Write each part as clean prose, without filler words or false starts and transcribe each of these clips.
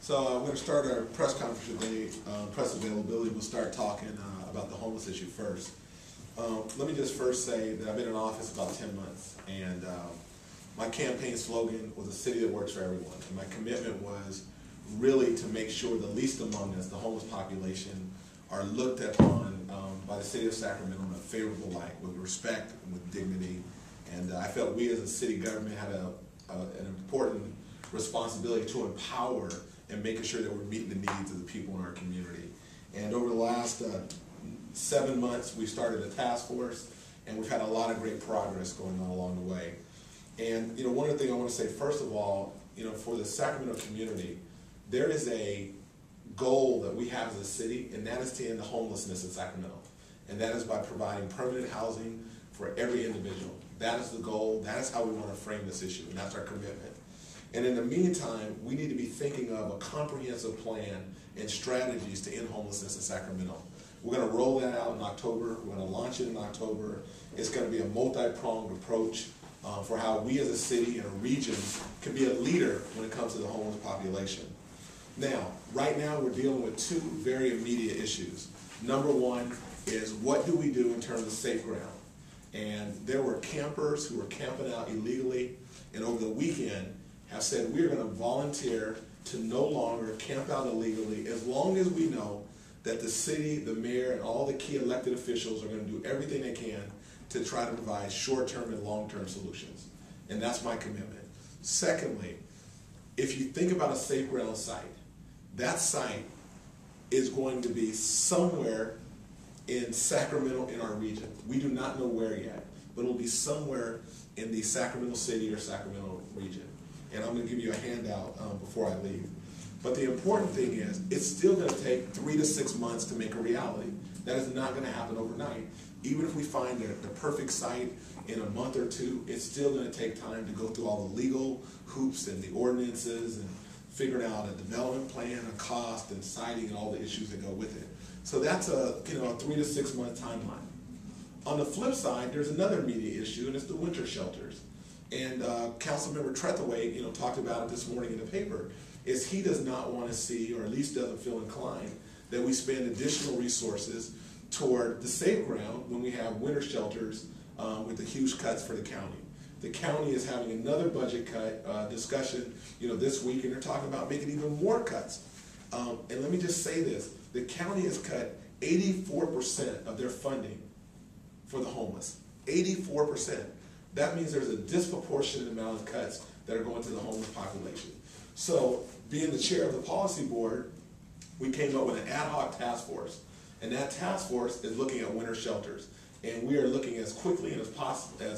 So I'm going to start our press conference today, press availability. We'll start talking about the homeless issue first. Let me just first say that I've been in office about 10 months, and my campaign slogan was a city that works for everyone. And my commitment was really to make sure the least among us, the homeless population, are looked upon by the city of Sacramento in a favorable light, with respect and with dignity. And I felt we as a city government had an important responsibility to empower and making sure that we're meeting the needs of the people in our community. And over the last 7 months, we started a task force, and we've had a lot of great progress going on along the way. And one of the things I want to say, first of all, for the Sacramento community, there is a goal that we have as a city, and that is to end the homelessness in Sacramento. And that is by providing permanent housing for every individual. That is the goal. That is how we want to frame this issue, and that's our commitment. And in the meantime, we need to be thinking of a comprehensive plan and strategies to end homelessness in Sacramento. We're going to roll that out in October. We're going to launch it in October. It's going to be a multi-pronged approach for how we as a city and a region can be a leader when it comes to the homeless population. Now, right now we're dealing with two very immediate issues. Number one is, what do we do in terms of safe ground? And there were campers who were camping out illegally, and over the weekend have said we're going to volunteer to no longer camp out illegally as long as we know that the city, the mayor, and all the key elected officials are going to do everything they can to try to provide short-term and long-term solutions. And that's my commitment. Secondly, if you think about a safe ground site, that site is going to be somewhere in Sacramento in our region. We do not know where yet, but it'll be somewhere in the Sacramento city or Sacramento region. And I'm going to give you a handout before I leave. But the important thing is, it's still going to take 3 to 6 months to make a reality. That is not going to happen overnight. Even if we find the perfect site in a month or two, it's still going to take time to go through all the legal hoops and the ordinances and figuring out a development plan, a cost, and siting, and all the issues that go with it. So that's a 3 to 6 month timeline. On the flip side, there's another immediate issue, and it's the winter shelters. And Councilmember Trethewey, talked about it this morning in the paper, is he does not want to see, or at least doesn't feel inclined, that we spend additional resources toward the safe ground when we have winter shelters with the huge cuts for the county. The county is having another budget cut discussion, this week, and they're talking about making even more cuts. And let me just say this: the county has cut 84% of their funding for the homeless. 84%. That means there's a disproportionate amount of cuts that are going to the homeless population. So, being the chair of the policy board, we came up with an ad hoc task force, and that task force is looking at winter shelters. And we are looking as quickly and as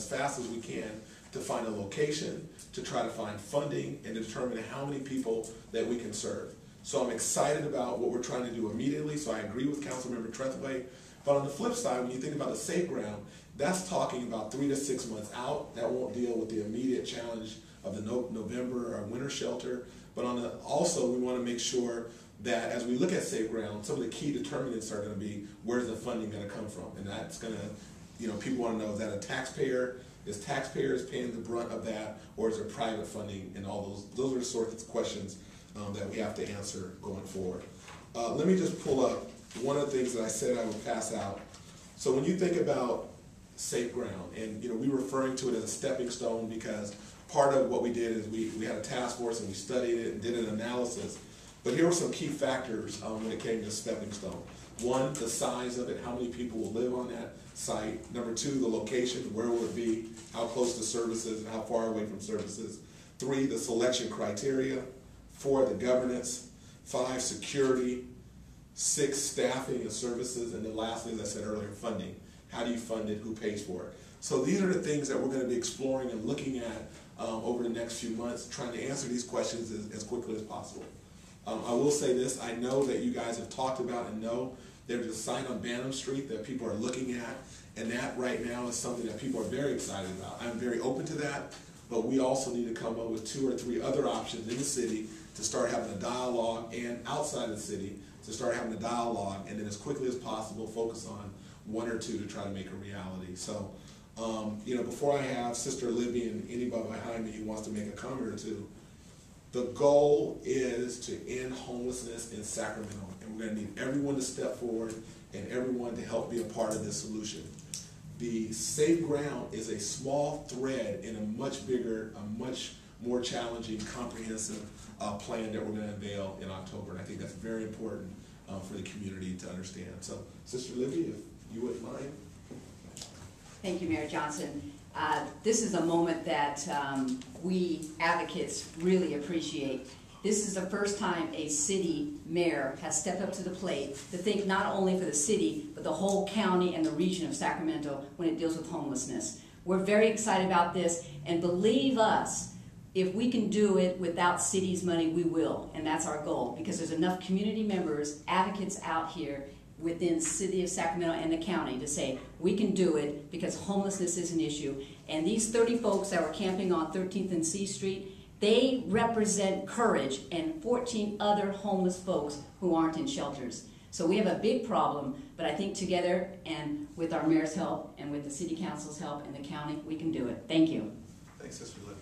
fast as we can to find a location, to try to find funding, and to determine how many people that we can serve. So I'm excited about what we're trying to do immediately, so I agree with Councilmember Trethewey. But on the flip side, when you think about the safe ground, that's talking about 3 to 6 months out. That won't deal with the immediate challenge of the November or winter shelter. But also, we want to make sure that as we look at safe ground, some of the key determinants are going to be, where's the funding going to come from? And that's going to, people want to know, is that a taxpayer? Is taxpayers paying the brunt of that, or is there private funding? And all those are the sorts of questions that we have to answer going forward. Let me just pull up one of the things that I said I would pass out. So when you think about safe ground, and we're referring to it as a stepping stone because part of what we did is we had a task force and we studied it and did an analysis. But here were some key factors when it came to stepping stone. One, the size of it, how many people will live on that site. Number two, the location, where will it be, how close to services and how far away from services. 3, the selection criteria. 4, the governance. 5, security. 6, staffing and services. And then lastly, as I said earlier, funding. How do you fund it? Who pays for it? So these are the things that we're going to be exploring and looking at over the next few months, trying to answer these questions as quickly as possible. I will say this: I know that you guys have talked about and know there's a site on Banham Street that people are looking at, and that right now is something that people are very excited about. I'm very open to that, but we also need to come up with 2 or 3 other options in the city to start having a dialogue, and outside of the city to start having a dialogue, and then as quickly as possible focus on 1 or 2 to try to make a reality. So, before I have Sister Libby and anybody behind me who wants to make a comment or two, The goal is to end homelessness in Sacramento, and we're going to need everyone to step forward and everyone to help be a part of this solution. The Safe Ground is a small thread in a much bigger, a much more challenging, comprehensive plan that we're going to unveil in October, and I think that's very important for the community to understand. So, Sister Libby, if you wouldn't mind. Thank you, Mayor Johnson. This is a moment that we advocates really appreciate. This is the first time a city mayor has stepped up to the plate to think not only for the city, but the whole county and the region of Sacramento when it deals with homelessness. We're very excited about this, and believe us, if we can do it without city's money, we will, and that's our goal, because there's enough community members, advocates out here within the city of Sacramento and the county to say, we can do it because homelessness is an issue. And these 30 folks that were camping on 13th and C Street, they represent courage and 14 other homeless folks who aren't in shelters. So we have a big problem, but I think together and with our mayor's help and with the city council's help and the county, we can do it. Thank you. Thanks, Sister Libby.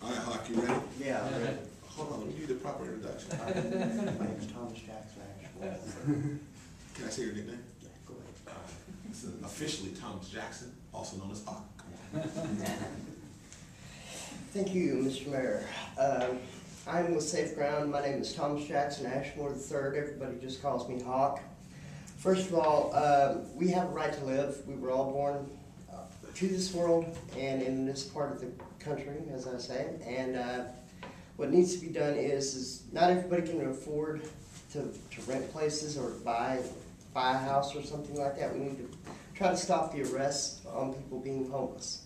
All right, Hawk, you ready? Yeah, I'm ready. Hold on, let me give you the proper introduction. My name is Thomas Jackson. Can I say your nickname? Yeah, go ahead. This is officially Thomas Jackson, also known as Hawk. Come on. Thank you, Mr. Mayor. I'm with Safe Ground. My name is Thomas Jackson Ashmore III. Everybody just calls me Hawk. First of all, we have a right to live. We were all born to this world and in this part of the country, as I say. And what needs to be done is not everybody can afford to rent places or buy a house or something like that. We need to try to stop the arrests on people being homeless.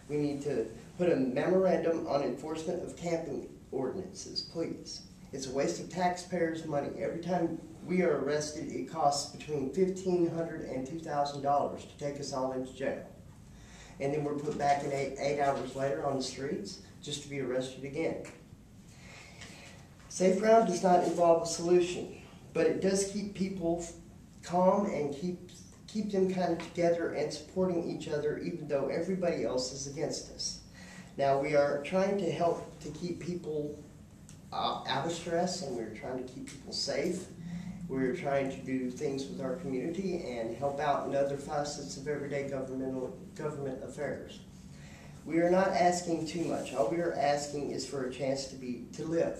We need to put a memorandum on enforcement of camping ordinances, please. It's a waste of taxpayers' money. Every time we are arrested, it costs between $1,500 and $2,000 to take us all into jail. And then we're put back in eight hours later on the streets just to be arrested again. Safe Ground does not involve a solution, but it does keep people calm and keep them kind of together and supporting each other even though everybody else is against us. Now we are trying to help to keep people out of stress, and we're trying to keep people safe. We're trying to do things with our community and help out in other facets of everyday government affairs. We are not asking too much. All we are asking is for a chance to live.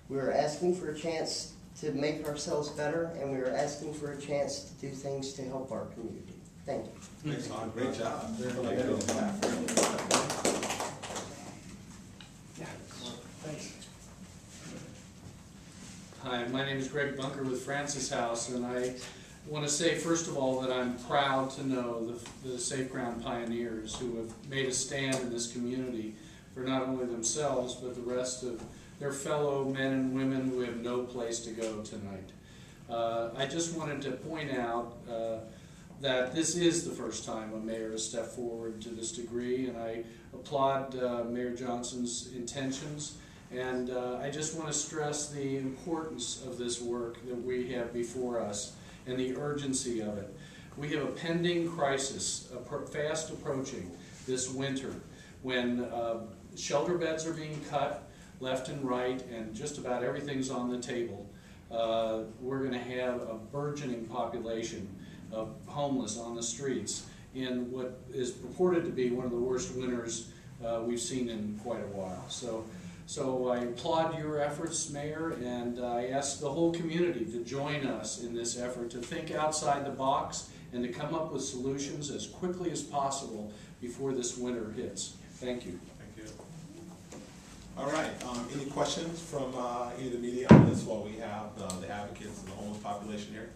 We are asking for a chance to make ourselves better, and we are asking for a chance to do things to help our community. Thank you. Thanks, Hawk. Great job. Thanks. Hi, my name is Greg Bunker with Francis House, and I want to say first of all that I'm proud to know the Safe Ground pioneers who have made a stand in this community for not only themselves but the rest of their fellow men and women who have no place to go tonight. I just wanted to point out that this is the first time a mayor has stepped forward to this degree, and I applaud Mayor Johnson's intentions. And I just want to stress the importance of this work that we have before us and the urgency of it. We have a pending crisis, fast approaching this winter, when shelter beds are being cut left and right, and just about everything's on the table. We're going to have a burgeoning population of homeless on the streets in what is purported to be one of the worst winters we've seen in quite a while. So I applaud your efforts, Mayor, and I ask the whole community to join us in this effort to think outside the box and to come up with solutions as quickly as possible before this winter hits. Thank you. Thank you. All right. Any questions from any of the media on this while we have the advocates of the homeless population here?